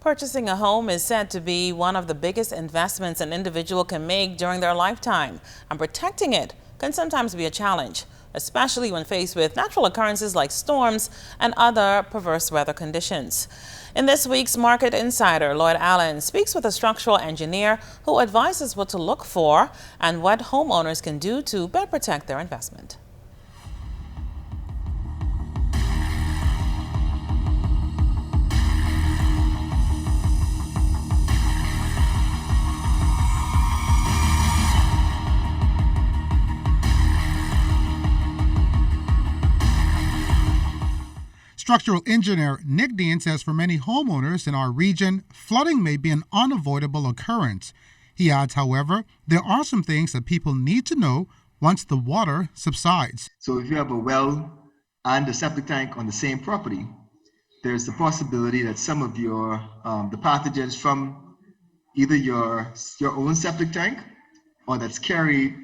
Purchasing a home is said to be one of the biggest investments an individual can make during their lifetime, and protecting it can sometimes be a challenge, especially when faced with natural occurrences like storms and other perverse weather conditions. In this week's Market Insider, Lloyd Allen speaks with a structural engineer who advises what to look for and what homeowners can do to better protect their investment. Structural engineer Nick Dean says for many homeowners in our region, flooding may be an unavoidable occurrence. He adds, however, there are some things that people need to know once the water subsides. So if you have a well and a septic tank on the same property, there's the possibility that some of your the pathogens from either your own septic tank or that's carried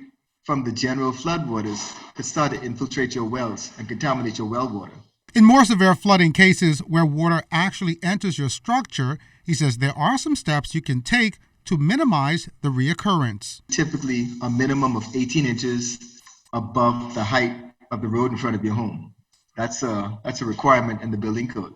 from the general floodwaters could start to infiltrate your wells and contaminate your well water. In more severe flooding cases where water actually enters your structure, he says there are some steps you can take to minimize the reoccurrence. Typically, a minimum of 18 inches above the height of the road in front of your home. That's a requirement in the building code.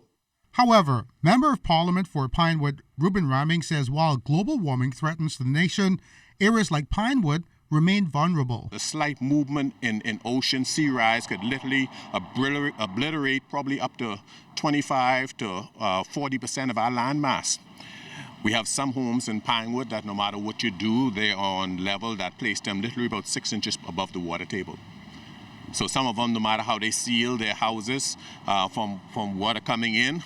However, Member of Parliament for Pinewood, Ruben Raming, says while global warming threatens the nation, areas like Pinewood remain vulnerable. The slight movement in ocean sea rise could literally obliterate probably up to 25 to 40% of our land mass. We have some homes in Pinewood that no matter what you do, they're on level that place them literally about 6 inches above the water table. So some of them, no matter how they seal their houses from water coming in,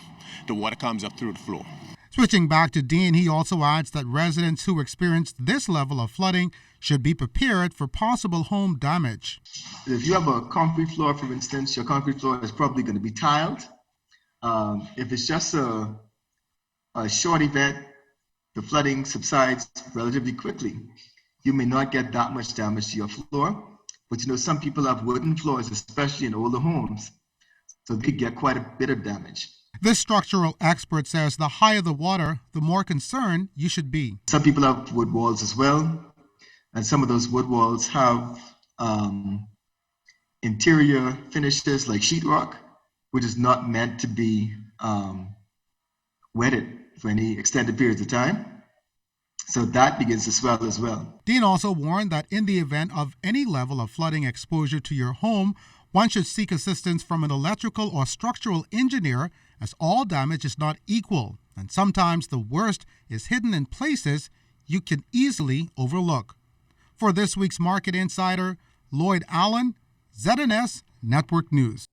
the water comes up through the floor. Switching back to Dean, he also adds that residents who experienced this level of flooding should be prepared for possible home damage. If you have a concrete floor, for instance, your concrete floor is probably going to be tiled. If it's just a short event, the flooding subsides relatively quickly. You may not get that much damage to your floor, but some people have wooden floors, especially in older homes, so they get quite a bit of damage. This structural expert says the higher the water, the more concerned you should be. Some people have wood walls as well, and some of those wood walls have interior finishes like sheetrock, which is not meant to be wetted for any extended periods of time. So that begins to swell as well. Dean also warned that in the event of any level of flooding exposure to your home, one should seek assistance from an electrical or structural engineer, as all damage is not equal, and sometimes the worst is hidden in places you can easily overlook. For this week's Market Insider, Lloyd Allen, ZNS Network News.